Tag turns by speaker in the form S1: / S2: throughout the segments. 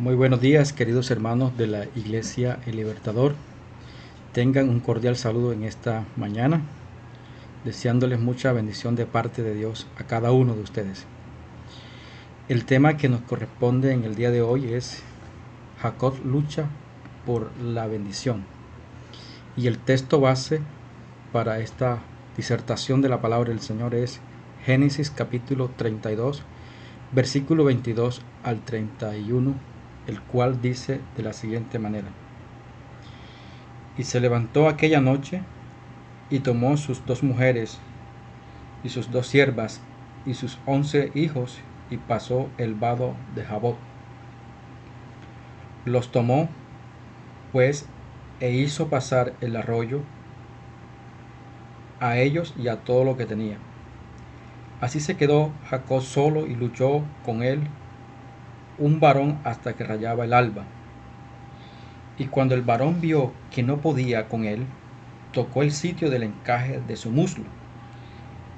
S1: Muy buenos días, queridos hermanos de la Iglesia El Libertador. Tengan un cordial saludo en esta mañana, deseándoles mucha bendición de parte de Dios a cada uno de ustedes. El tema que nos corresponde en el día de hoy es Jacob lucha por la bendición. Y el texto base para esta disertación de la palabra del Señor es Génesis capítulo 32, versículo 22 al 31, el cual dice de la siguiente manera: Y se levantó aquella noche, y tomó sus 2 mujeres, y sus 2 siervas, y sus 11 hijos, y pasó el vado de Jabok. Los tomó, pues, e hizo pasar el arroyo a ellos y a todo lo que tenía. Así se quedó Jacob solo, y luchó con él un varón hasta que rayaba el alba. Y cuando el varón vio que no podía con él, tocó el sitio del encaje de su muslo,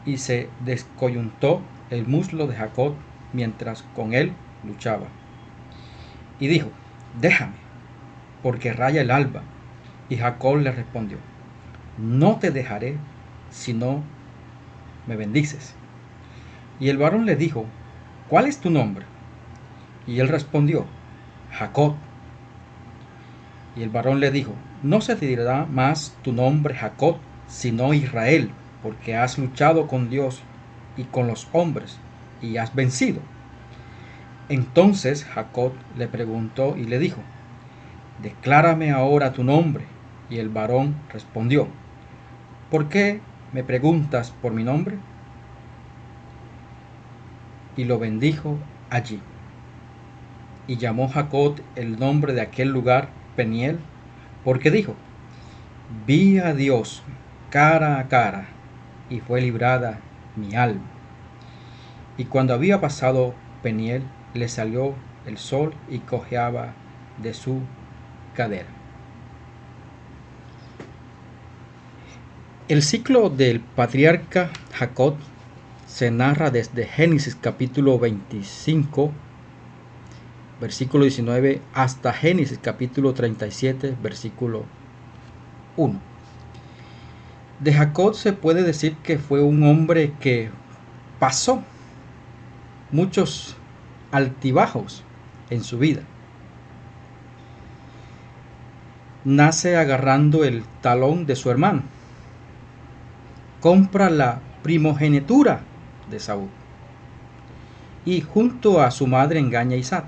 S1: y se descoyuntó el muslo de Jacob mientras con él luchaba. Y dijo: Déjame, porque raya el alba. Y Jacob le respondió: No te dejaré, si no me bendices. Y el varón le dijo: ¿Cuál es tu nombre? Y él respondió: Jacob. Y el varón le dijo: No se te dirá más tu nombre Jacob, sino Israel, porque has luchado con Dios y con los hombres, y has vencido. Entonces Jacob le preguntó y le dijo: Declárame ahora tu nombre. Y el varón respondió: ¿Por qué me preguntas por mi nombre? Y lo bendijo allí. Y llamó Jacob el nombre de aquel lugar Peniel, porque dijo: Vi a Dios cara a cara, y fue librada mi alma. Y cuando había pasado Peniel, le salió el sol y cojeaba de su cadera. El ciclo del patriarca Jacob se narra desde Génesis capítulo 25, versículo 19, hasta Génesis capítulo 37, versículo 1. De Jacob se puede decir que fue un hombre que pasó muchos altibajos en su vida. Nace agarrando el talón de su hermano. Compra la primogenitura de Saúl. Y junto a su madre engaña a Isaac.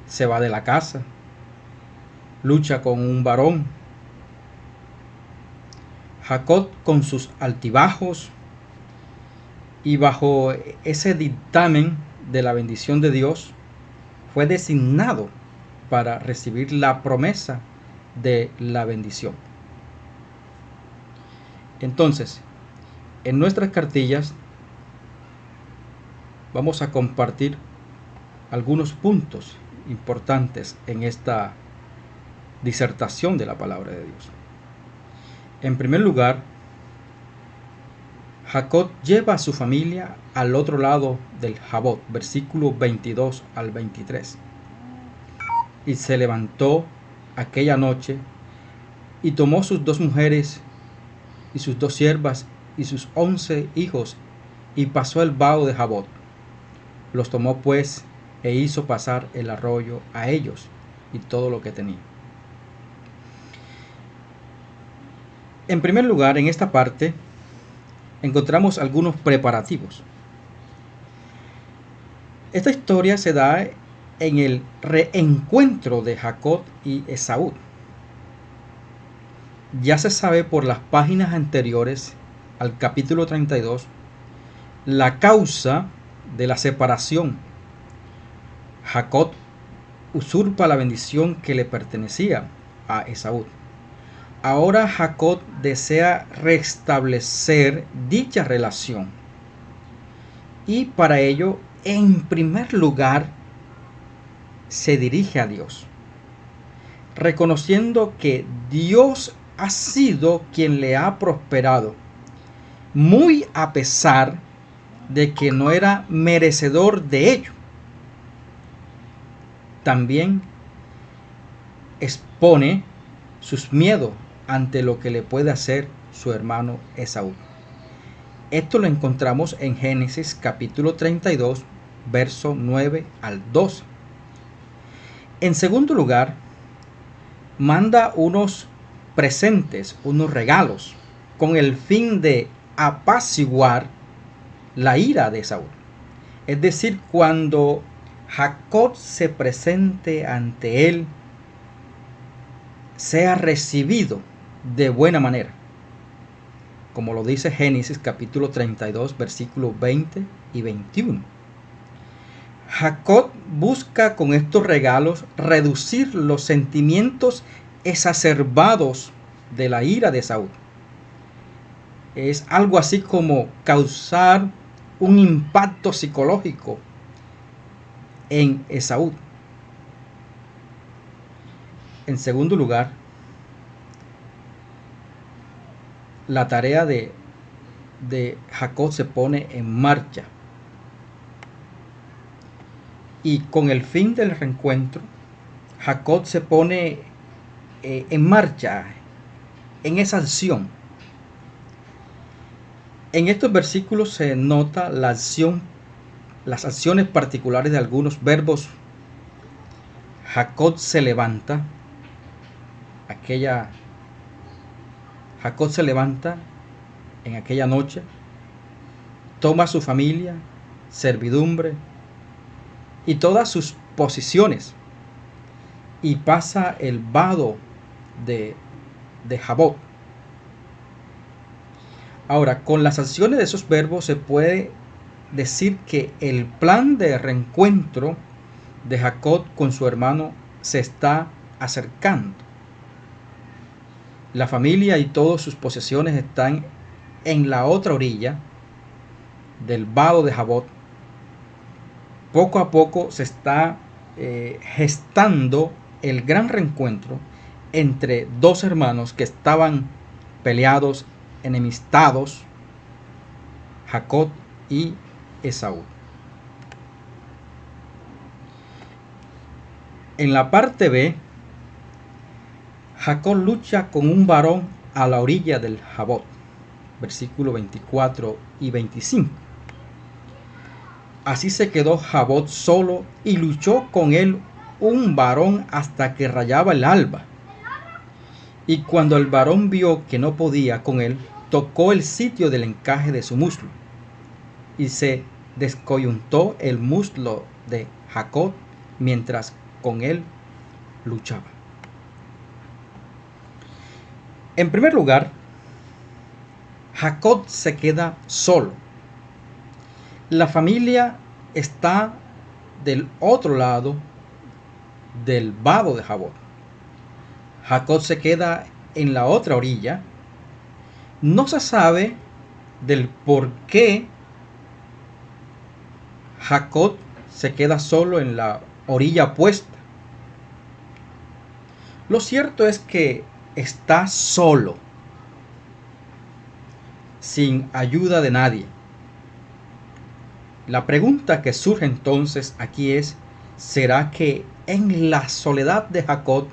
S1: Se va de la casa. Lucha con un varón. Jacob, con sus altibajos y bajo ese dictamen de la bendición de Dios, fue designado para recibir la promesa de la bendición. Entonces, en nuestras cartillas vamos a compartir algunos puntos importantes en esta disertación de la palabra de Dios. En primer lugar, Jacob lleva a su familia al otro lado del Jabok, versículo 22 al 23. Y se levantó aquella noche, y tomó sus 2 mujeres, y sus 2 siervas, y sus 11 hijos, y pasó el vado de Jabok. Los tomó pues, e hizo pasar el arroyo a ellos, y todo lo que tenía. En primer lugar, en esta parte, encontramos algunos preparativos. Esta historia se da en el reencuentro de Jacob y Esaú. Ya se sabe por las páginas anteriores al capítulo 32 la causa de la separación. Jacob usurpa la bendición que le pertenecía a Esaú. Ahora Jacob desea restablecer dicha relación, y para ello, en primer lugar, se dirige a Dios, reconociendo que Dios ha sido quien le ha prosperado, muy a pesar de que no era merecedor de ello. también expone sus miedos ante lo que le puede hacer su hermano Esaú. Esto lo encontramos en Génesis capítulo 32, verso 9 al 12. En segundo lugar, manda unos presentes, unos regalos, con el fin de apaciguar la ira de Esaú. Es decir, cuando Jacob se presente ante él, sea recibido de buena manera, como lo dice Génesis capítulo 32, versículos 20 y 21. Jacob busca con estos regalos reducir los sentimientos exacerbados de la ira de Saúl. Es algo así como causar un impacto psicológico en Esaú. En segundo lugar, la tarea de Jacob se pone en marcha. Y con el fin del reencuentro, Jacob se pone en marcha, en esa acción. En estos versículos se nota las acciones particulares de algunos verbos. Jacob se levanta. Jacob se levanta en aquella noche, toma su familia, servidumbre y todas sus posiciones y pasa el vado de Jabot. Ahora, con las acciones de esos verbos se puede decir que el plan de reencuentro de Jacob con su hermano se está acercando. La familia y todas sus posesiones están en la otra orilla del vado de Jabot. Poco a poco se está gestando el gran reencuentro entre dos hermanos que estaban peleados, enemistados, Jacob y Esaú. En la parte B, Jacob lucha con un varón a la orilla del Jabot, versículos 24 y 25. Así se quedó Jabot solo y luchó con él un varón hasta que rayaba el alba. Y cuando el varón vio que no podía con él, tocó el sitio del encaje de su muslo, y se descoyuntó el muslo de Jacob mientras con él luchaba. En primer lugar, Jacob se queda solo. La familia está del otro lado del vado de Jabot. Jacob se queda en la otra orilla. No se sabe del por qué Jacob se queda solo en la orilla opuesta. Lo cierto es que está solo, sin ayuda de nadie. La pregunta que surge entonces aquí es, ¿será que en la soledad de Jacob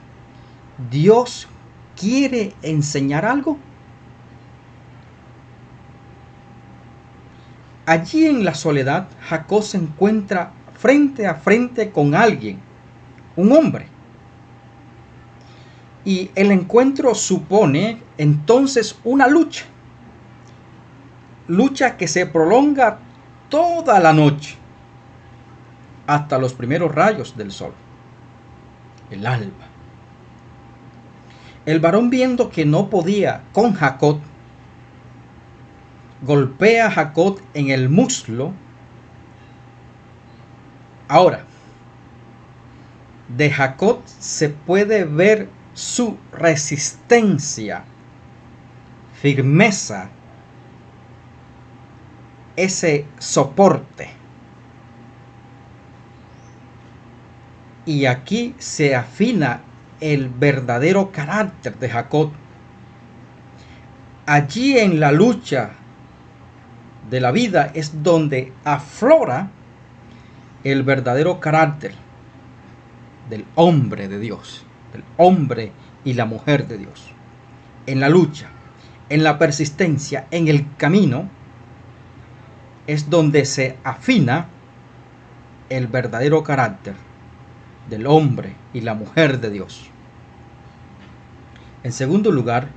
S1: Dios quiere enseñar algo? Allí en la soledad, Jacob se encuentra frente a frente con alguien, un hombre. Y el encuentro supone entonces una lucha que se prolonga toda la noche, hasta los primeros rayos del sol, el alba. El varón, viendo que no podía con Jacob, golpea a Jacob en el muslo. Ahora, de Jacob se puede ver su resistencia, firmeza, ese soporte. Y aquí se afina el verdadero carácter de Jacob. Allí en la lucha de la vida es donde aflora el verdadero carácter del hombre de Dios, del hombre y la mujer de Dios. En la lucha, en la persistencia, en el camino, es donde se afina el verdadero carácter del hombre y la mujer de Dios. En segundo lugar,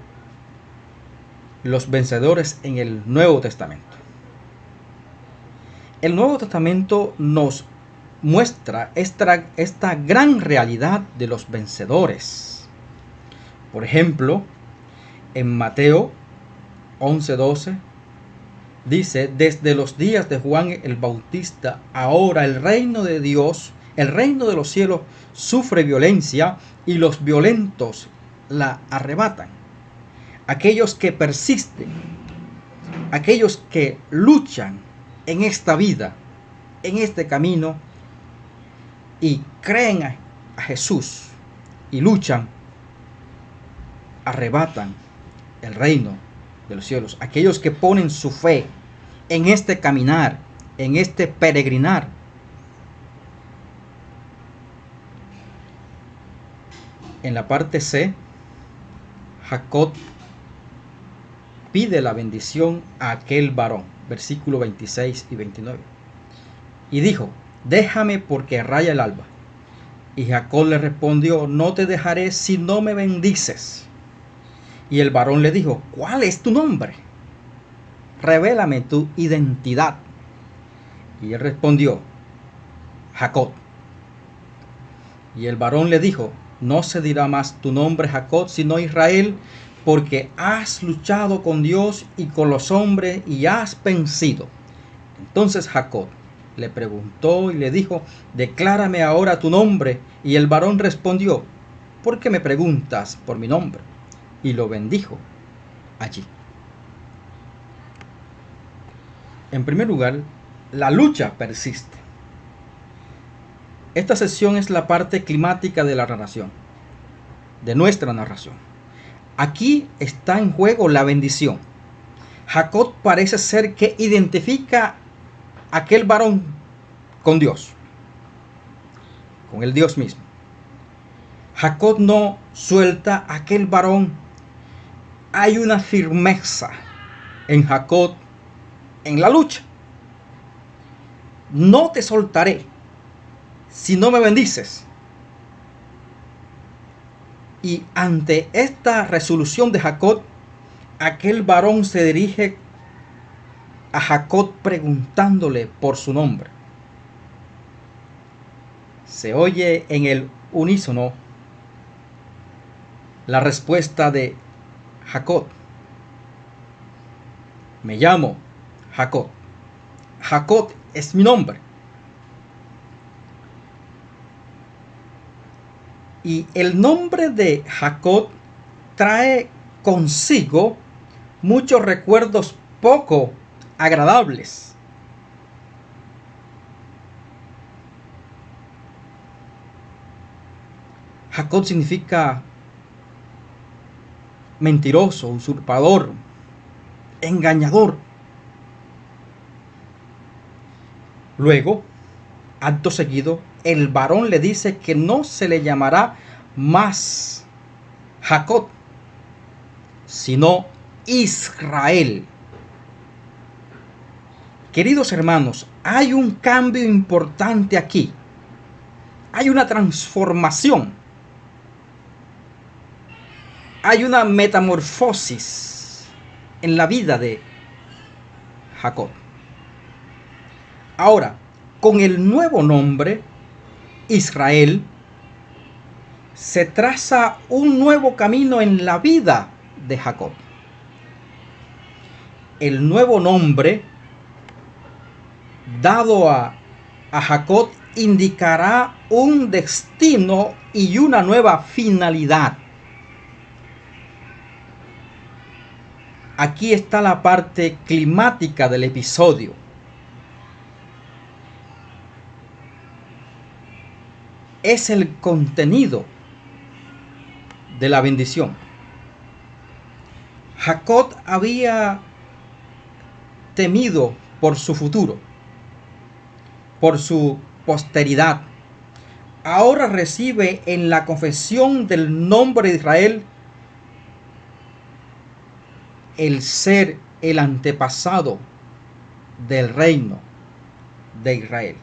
S1: los vencedores en el Nuevo Testamento. El Nuevo Testamento nos muestra esta gran realidad de los vencedores. Por ejemplo, en Mateo 11:12 dice: desde los días de Juan el Bautista, ahora el reino de Dios, el reino de los cielos sufre violencia y los violentos la arrebatan. Aquellos que persisten, aquellos que luchan en esta vida, en este camino, y creen a Jesús y luchan, arrebatan el reino de los cielos. Aquellos que ponen su fe en este caminar, en este peregrinar. En la parte C, Jacob pide la bendición a aquel varón, versículo 26 y 29. Y dijo: déjame porque raya el alba. Y Jacob le respondió: no te dejaré si no me bendices. Y el varón le dijo: ¿cuál es tu nombre? Revélame tu identidad. Y él respondió: Jacob. Y el varón le dijo: no se dirá más tu nombre Jacob, sino Israel, porque has luchado con Dios y con los hombres y has vencido. Entonces Jacob le preguntó y le dijo: declárame ahora tu nombre. Y el varón respondió: ¿por qué me preguntas por mi nombre? Y lo bendijo allí. En primer lugar, la lucha persiste. Esta sección es la parte climática de la narración, de nuestra narración. Aquí está en juego la bendición. Jacob parece ser que identifica a aquel varón con Dios, con el Dios mismo. Jacob no suelta a aquel varón. Hay una firmeza en Jacob en la lucha. No te soltaré si no me bendices. Y ante esta resolución de Jacob, aquel varón se dirige a Jacob preguntándole por su nombre. Se oye en el unísono la respuesta de Jacob: me llamo Jacob. Jacob es mi nombre. Y el nombre de Jacob trae consigo muchos recuerdos poco agradables. Jacob significa mentiroso, usurpador, engañador. Luego, acto seguido, el varón le dice que no se le llamará más Jacob, sino Israel. Queridos hermanos, hay un cambio importante aquí. Hay una transformación. Hay una metamorfosis en la vida de Jacob. Ahora, con el nuevo nombre, Israel, se traza un nuevo camino en la vida de Jacob. El nuevo nombre dado a Jacob indicará un destino y una nueva finalidad. Aquí está la parte climática del episodio. Es el contenido de la bendición. Jacob había temido por su futuro, por su posteridad, ahora recibe en la confesión del nombre de Israel el ser el antepasado del reino de Israel.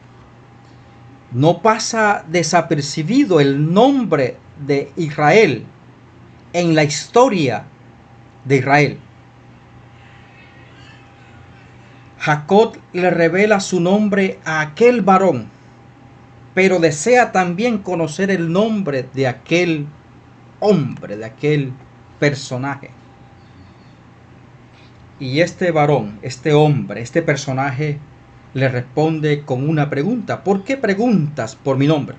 S1: No pasa desapercibido el nombre de Israel en la historia de Israel. Jacob le revela su nombre a aquel varón, pero desea también conocer el nombre de aquel hombre, de aquel personaje. Y este varón, este hombre, este personaje le responde con una pregunta: ¿por qué preguntas por mi nombre?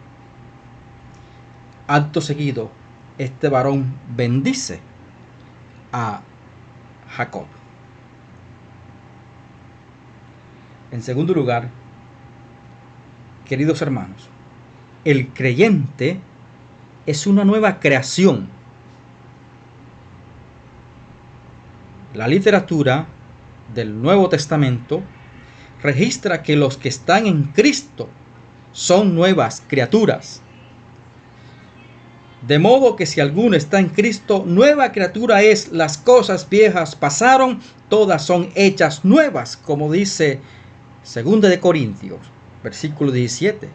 S1: Acto seguido, este varón bendice a Jacob. En segundo lugar, queridos hermanos, el creyente es una nueva creación. La literatura del Nuevo Testamento registra que los que están en Cristo son nuevas criaturas. De modo que si alguno está en Cristo, nueva criatura es. Las cosas viejas pasaron, todas son hechas nuevas, como dice 2 de Corintios, versículo 17.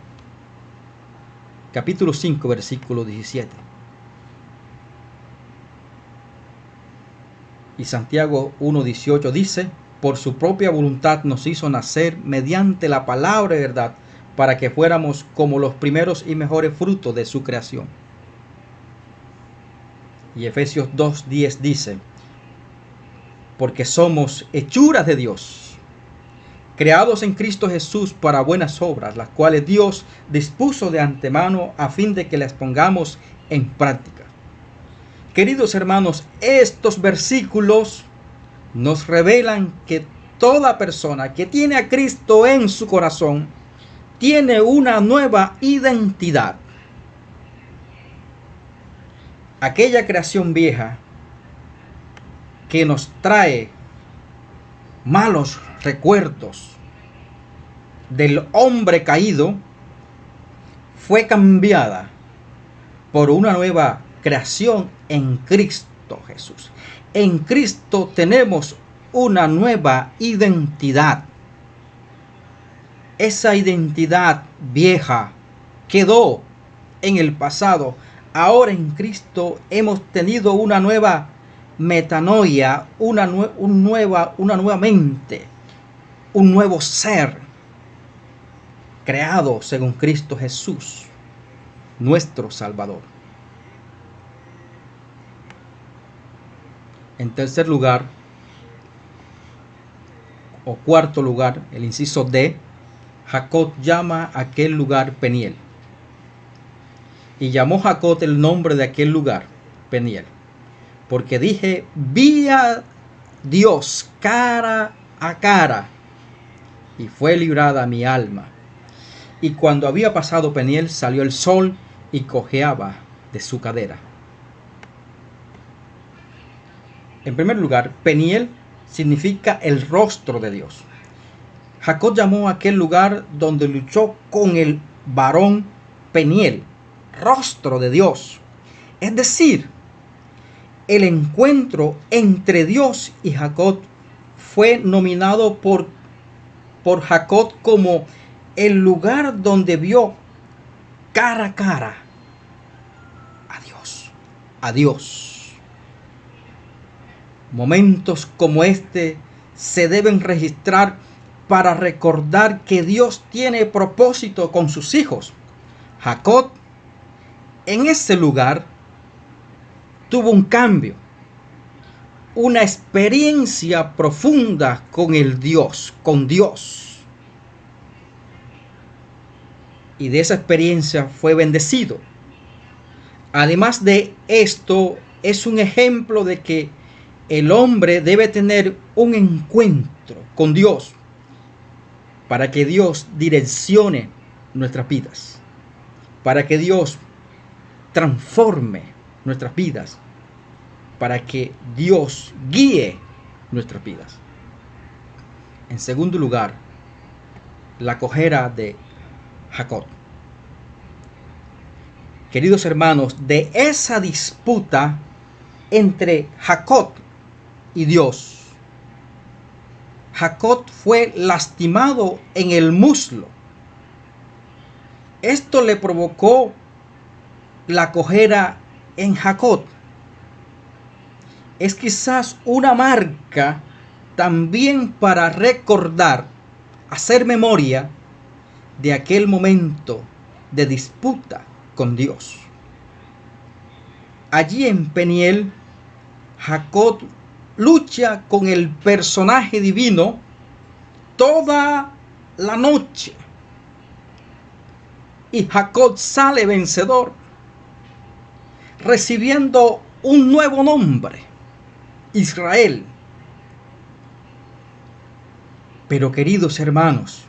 S1: Capítulo 5, versículo 17. Y Santiago 1:18 dice: por su propia voluntad nos hizo nacer mediante la palabra de verdad, para que fuéramos como los primeros y mejores frutos de su creación. Y Efesios 2:10 dice: porque somos hechuras de Dios, creados en Cristo Jesús para buenas obras, las cuales Dios dispuso de antemano a fin de que las pongamos en práctica. Queridos hermanos, estos versículos nos revelan que toda persona que tiene a Cristo en su corazón tiene una nueva identidad. Aquella creación vieja que nos trae malos recuerdos del hombre caído fue cambiada por una nueva creación en Cristo Jesús. En Cristo tenemos una nueva identidad. Esa identidad vieja quedó en el pasado. Ahora en Cristo hemos tenido una nueva metanoia, una nueva mente, un nuevo ser creado según Cristo Jesús, nuestro Salvador. En tercer lugar, o cuarto lugar, el inciso D, Jacob llama a aquel lugar Peniel. Y llamó Jacob el nombre de aquel lugar Peniel, porque dije: vi a Dios cara a cara, y fue librada mi alma. Y cuando había pasado Peniel, salió el sol y cojeaba de su cadera. En primer lugar, Peniel significa el rostro de Dios. Jacob llamó a aquel lugar donde luchó con el varón Peniel, rostro de Dios. Es decir, el encuentro entre Dios y Jacob fue nominado por Jacob como el lugar donde vio cara a cara a Dios. Momentos como este se deben registrar para recordar que Dios tiene propósito con sus hijos. Jacob en ese lugar tuvo un cambio, una experiencia profunda con Dios. Y de esa experiencia fue bendecido. Además de esto, es un ejemplo de que el hombre debe tener un encuentro con Dios para que Dios direccione nuestras vidas, para que Dios transforme nuestras vidas, para que Dios guíe nuestras vidas. En segundo lugar, la cojera de Jacob. Queridos hermanos, de esa disputa entre Jacob y Dios, Jacob fue lastimado en el muslo. Esto le provocó la cojera en Jacob. Es quizás una marca también para recordar, hacer memoria de aquel momento de disputa con Dios. Allí en Peniel, Jacob lucha con el personaje divino toda la noche. Y Jacob sale vencedor, recibiendo un nuevo nombre, Israel. Pero queridos hermanos,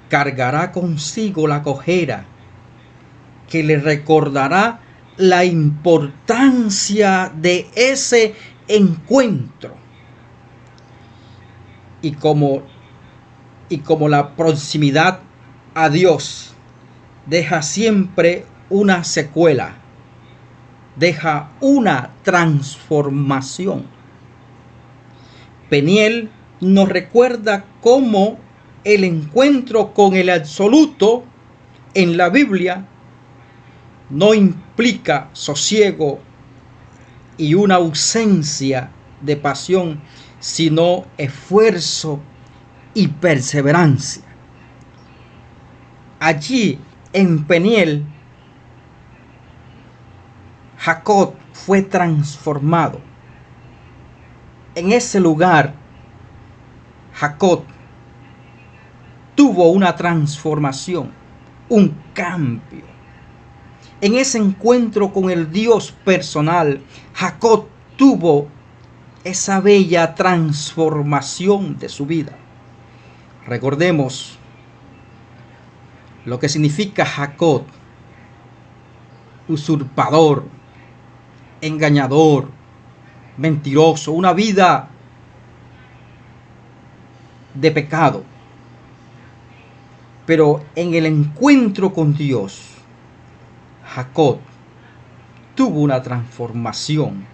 S1: cargará consigo la cojera que le recordará la importancia de ese encuentro. Y como la proximidad a Dios deja siempre una secuela, deja una transformación. Peniel nos recuerda cómo el encuentro con el absoluto en la Biblia no implica sosiego y una ausencia de pasión, sino esfuerzo y perseverancia. Allí en Peniel, Jacob fue transformado. En ese lugar, Jacob tuvo una transformación, un cambio. En ese encuentro con el Dios personal, Jacob tuvo esa bella transformación de su vida. Recordemos lo que significa Jacob: usurpador, engañador, mentiroso, una vida de pecado. Pero en el encuentro con Dios, Jacob tuvo una transformación.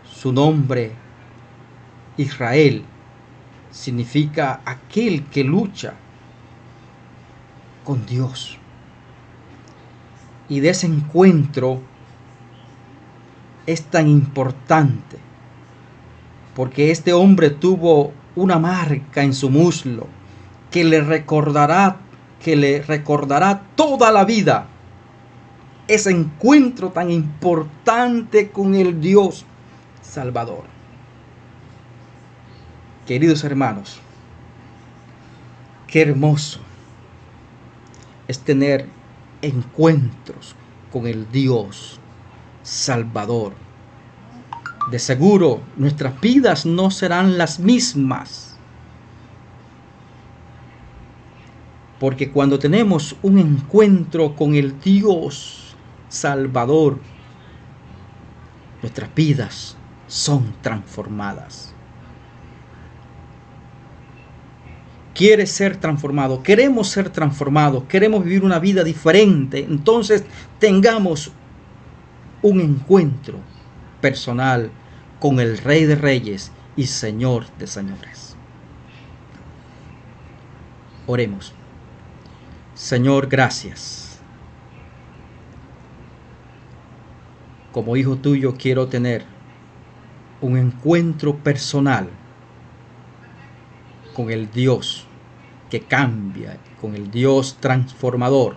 S1: Su nombre, Israel, significa aquel que lucha con Dios. Y de ese encuentro es tan importante, porque este hombre tuvo una marca en su muslo que le recordará toda la vida ese encuentro tan importante con el Dios Salvador. Queridos hermanos, qué hermoso es tener encuentros con el Dios Salvador. De seguro nuestras vidas no serán las mismas, porque cuando tenemos un encuentro con el Dios Salvador, nuestras vidas son transformadas. ¿Quieres ser transformado? Queremos ser transformados, queremos vivir una vida diferente. Entonces tengamos un encuentro personal con el Rey de Reyes y Señor de Señores. Oremos. Señor, gracias. Como hijo tuyo quiero tener un encuentro personal con el Dios que cambia, con el Dios transformador.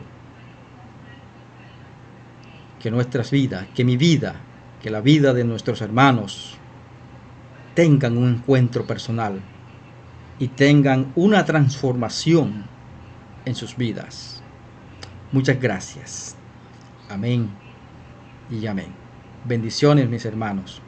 S1: Que nuestras vidas, que mi vida, que la vida de nuestros hermanos tengan un encuentro personal y tengan una transformación en sus vidas. Muchas gracias. Amén y amén. Bendiciones, mis hermanos.